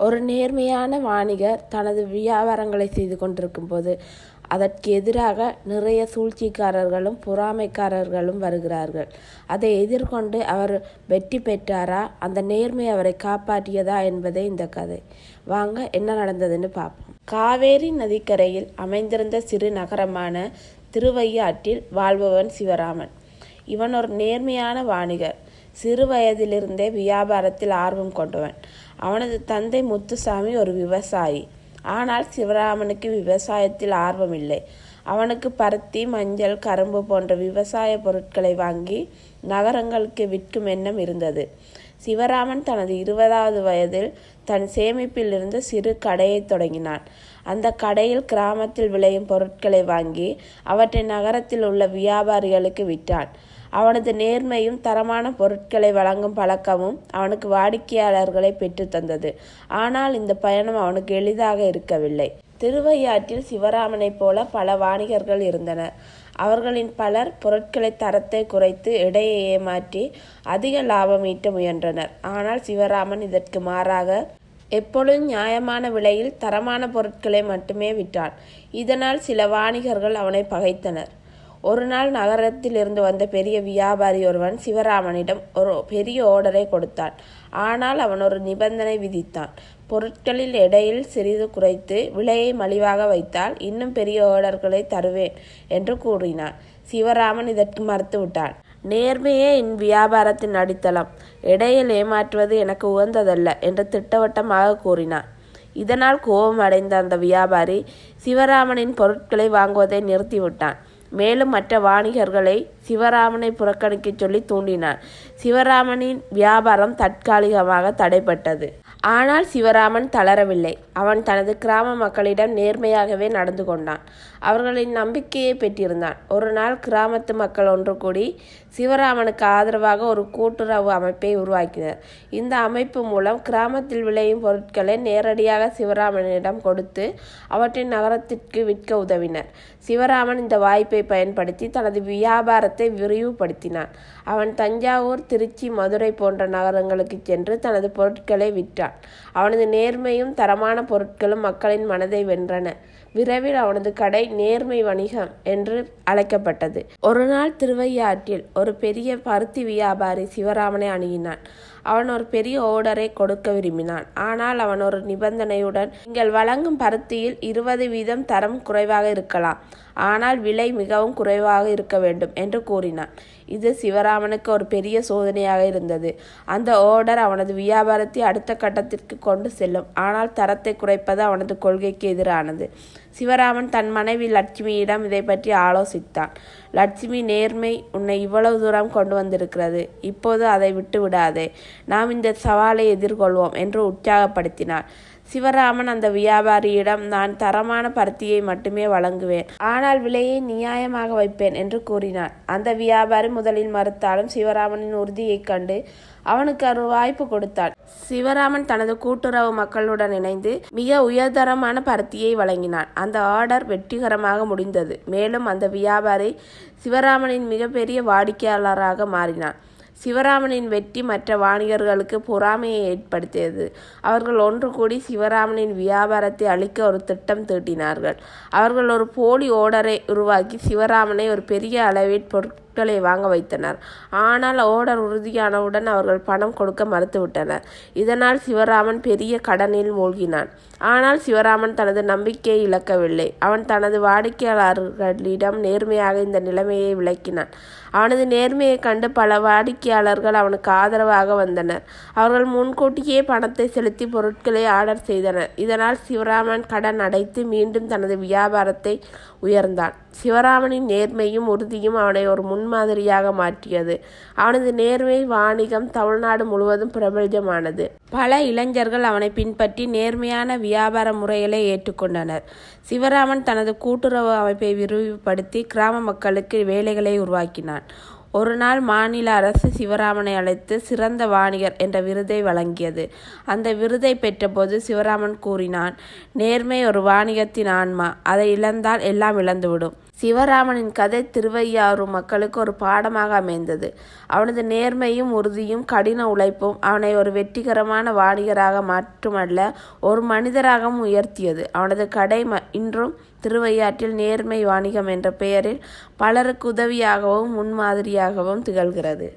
ஒரு நேர்மையான வாணிகர் தனது வியாபாரங்களை செய்து கொண்டிருக்கும் போது அதற்கு எதிராக நிறைய சூழ்ச்சிக்காரர்களும் பொறாமைக்காரர்களும் வருகிறார்கள். அதை எதிர்கொண்டு அவர் வெற்றி பெற்றாரா, அந்த நேர்மை அவரை காப்பாற்றியதா என்பதே இந்த கதை. வாங்க என்ன நடந்ததுன்னு பார்ப்போம். காவேரி நதிக்கரையில் அமைந்திருந்த சிறு நகரமான திருவையாற்றில் வாழ்பவன் சிவராமன். இவன் ஒரு நேர்மையான வாணிகர். சிறு வயதிலிருந்தே வியாபாரத்தில் ஆர்வம் கொண்டவன். அவனது தந்தை முத்துசாமி ஒரு விவசாயி. ஆனால் சிவராமனுக்கு விவசாயத்தில் ஆர்வம் இல்லை. அவனுக்கு பருத்தி, மஞ்சள், கரும்பு போன்ற விவசாய பொருட்களை வாங்கி நகரங்களுக்கு விற்கும் எண்ணம் இருந்தது. சிவராமன் தனது 20வது வயதில் தன் சேமிப்பிலிருந்து சிறு கடையை தொடங்கினான். அந்த கடையில் கிராமத்தில் விளையும் பொருட்களை வாங்கி அவற்றை நகரத்தில் உள்ள வியாபாரிகளுக்கு விற்றான். அவனது நேர்மையும் தரமான பொருட்களை வழங்கும் பழக்கமும் அவனுக்கு வாடிக்கையாளர்களை பெற்று தந்தது. ஆனால் இந்த பயணம் அவனுக்கு எளிதாக இருக்கவில்லை. திருவையாற்றில் சிவராமனைப் போல பல வாணிகர்கள் இருந்தனர். அவர்களின் பலர் பொருட்களை தரத்தை குறைத்து எடையை ஏமாற்றி அதிக லாபம் ஈட்ட முயன்றனர். ஆனால் சிவராமன் இதற்கு மாறாக எப்பொழுதும் நியாயமான விலையில் தரமான பொருட்களை மட்டுமே விற்றான். இதனால் சில வாணிகர்கள் அவனை பகைத்தனர். ஒரு நாள் நகரத்தில் இருந்து வந்த பெரிய வியாபாரி ஒருவன் சிவராமனிடம் ஒரு பெரிய ஓர்டரை கொடுத்தான். ஆனால் அவன் ஒரு நிபந்தனை விதித்தான். பொருட்களில் எடையில் சிறிது குறைத்து விலையை மலிவாக வைத்தால் இன்னும் பெரிய ஓர்டர்களை தருவேன் என்று கூறினான். சிவராமன் இதற்கு மறுத்துவிட்டான். நேர்மையே என் வியாபாரத்தின் அடித்தளம், எடையில் ஏமாற்றுவது எனக்கு உகந்ததல்ல என்று திட்டவட்டமாக கூறினான். இதனால் கோபம் அடைந்த அந்த வியாபாரி சிவராமனின் பொருட்களை வாங்குவதை நிறுத்திவிட்டான். மேலும் மற்ற வாணிகர்களை சிவராமனை புறக்கணிக்க சொல்லி தூண்டினான். சிவராமனின் வியாபாரம் தற்காலிகமாக தடைப்பட்டது. ஆனால் சிவராமன் தளரவில்லை. அவன் தனது கிராம மக்களிடம் நேர்மையாகவே நடந்து கொண்டான். அவர்களின் நம்பிக்கையை பெற்றிருந்தான். ஒரு நாள் கிராமத்து மக்கள் ஒன்று கூடி சிவராமனுக்கு ஆதரவாக ஒரு கூட்டுறவு அமைப்பை உருவாக்கினர். இந்த அமைப்பு மூலம் கிராமத்தில் விளையும் பொருட்களை நேரடியாக சிவராமனிடம் கொடுத்து அவற்றை நகரத்திற்கு விற்க உதவினர். சிவராமன் இந்த வாய்ப்பை பயன்படுத்தி தனது வியாபாரத்தை விரிவுபடுத்தினான். அவன் தஞ்சாவூர், திருச்சி, மதுரை போன்ற நகரங்களுக்கு சென்று தனது பொருட்களை விற்றான். அவனது நேர்மையும் தரமான பொருட்களும் மக்களின் மனதை வென்றன. விரைவில் அவனது கடை நேர்மை வணிகம் என்று அழைக்கப்பட்டது. ஒரு நாள் திருவையாற்றில் ஒரு பெரிய பருத்தி வியாபாரி சிவராமனை அணுகினான். அவன் ஒரு பெரிய ஓர்டரை கொடுக்க விரும்பினான். ஆனால் அவன் ஒரு நிபந்தனையுடன், நீங்கள் வழங்கும் பருத்தியில் 20% தரம் குறைவாக இருக்கலாம், ஆனால் விலை மிகவும் குறைவாக இருக்க வேண்டும் என்று கூறினான். இது சிவராமனுக்கு ஒரு பெரிய சோதனையாக இருந்தது. அந்த ஓர்டர் அவனது வியாபாரத்தை அடுத்த கட்டத்திற்கு கொண்டு செல்லும், ஆனால் தரத்தை குறைப்பது அவனது கொள்கைக்கு எதிரானது. சிவராமன் தன் மனைவி லட்சுமியிடம் இதை பற்றி ஆலோசித்தான். லட்சுமி, நேர்மை உன்னை இவ்வளவு தூரம் கொண்டு வந்திருக்கிறது, இப்போது அதை விட்டு விடாதே, நாம் இந்த சவாலை எதிர்கொள்வோம் என்று உற்சாகப்படுத்தினார். சிவராமன் அந்த வியாபாரியிடம், நான் தரமான பருத்தியை மட்டுமே வழங்குவேன், ஆனால் விலையை நியாயமாக வைப்பேன் என்று கூறினார். அந்த வியாபாரி முதலில் மறுத்தாலும் சிவராமனின் உறுதியைக் கண்டு அவனுக்கு ஒரு வாய்ப்பு கொடுத்தான். சிவராமன் தனது கூட்டுறவு மக்களுடன் இணைந்து மிக உயர்தரமான பருத்தியை வழங்கினான். அந்த ஆர்டர் வெற்றிகரமாக முடிந்தது. மேலும் அந்த வியாபாரி சிவராமனின் மிகப்பெரிய வாடிக்கையாளராக மாறினான். சிவராமனின் வெற்றி மற்ற வாணிகர்களுக்கு பொறாமையை ஏற்படுத்தியது. அவர்கள் ஒன்று கூடி சிவராமனின் வியாபாரத்தை அழிக்க ஒரு திட்டம் தீட்டினார்கள். அவர்கள் ஒரு போலி ஓர்டரை உருவாக்கி சிவராமனை ஒரு பெரிய அளவில் பொருட்களை வாங்க வைத்தனர். ஆனால் ஓர்டர் உறுதியானவுடன் அவர்கள் பணம் கொடுக்க மறுத்துவிட்டனர். இதனால் சிவராமன் பெரிய கடனில் மூழ்கினான். ஆனால் சிவராமன் தனது நம்பிக்கையை இழக்கவில்லை. அவன் தனது வாடிக்கையாளர்களிடம் நேர்மையாக இந்த நிலைமையை விளக்கினான். அவனது நேர்மையை கண்டு பல வாடிக்கையாளர்கள் அவனுக்கு ஆதரவாக வந்தனர். அவர்கள் முன்கூட்டியே பணத்தை செலுத்தி பொருட்களை ஆர்டர் செய்தனர். இதனால் சிவராமன் கடன் அடைத்து மீண்டும் தனது வியாபாரத்தை உயர்ந்தான். சிவராமனின் நேர்மையும் உறுதியும் அவனை ஒரு முன்மாதிரியாக மாற்றியது. அவனது நேர்மை வாணிகம் தமிழ்நாடு முழுவதும் பிரபலமானது. பல இளைஞர்கள் அவனை பின்பற்றி நேர்மையான வியாபார முறைகளை ஏற்றுக்கொண்டனர். சிவராமன் தனது கூட்டுறவு அமைப்பை விரிவுபடுத்தி கிராம மக்களுக்கு வேலைகளை உருவாக்கினான். ஒரு நாள் மாநில அரசு சிவராமனை அழைத்து சிறந்த வாணிகர் என்ற விருதை வழங்கியது. அந்த விருதை பெற்றபோது சிவராமன் கூறினான், நேர்மை ஒரு வாணிகத்தின் ஆன்மா, அதை இழந்தால் எல்லாம் இழந்துவிடும். சிவராமனின் கதை திருவையாறு மக்களுக்கு ஒரு பாடமாக அமைந்தது. அவனது நேர்மையும் உறுதியும் கடின உழைப்பும் அவனை ஒரு வெற்றிகரமான வாணிகராக மட்டுமல்ல, ஒரு மனிதராகவும் உயர்த்தியது. அவனது கடை இன்றும் திருவையாற்றில் நேர்மை வாணிகம் என்ற பெயரில் பலருக்கு உதவியாகவும் முன்மாதிரியாகவும் திகழ்கிறது.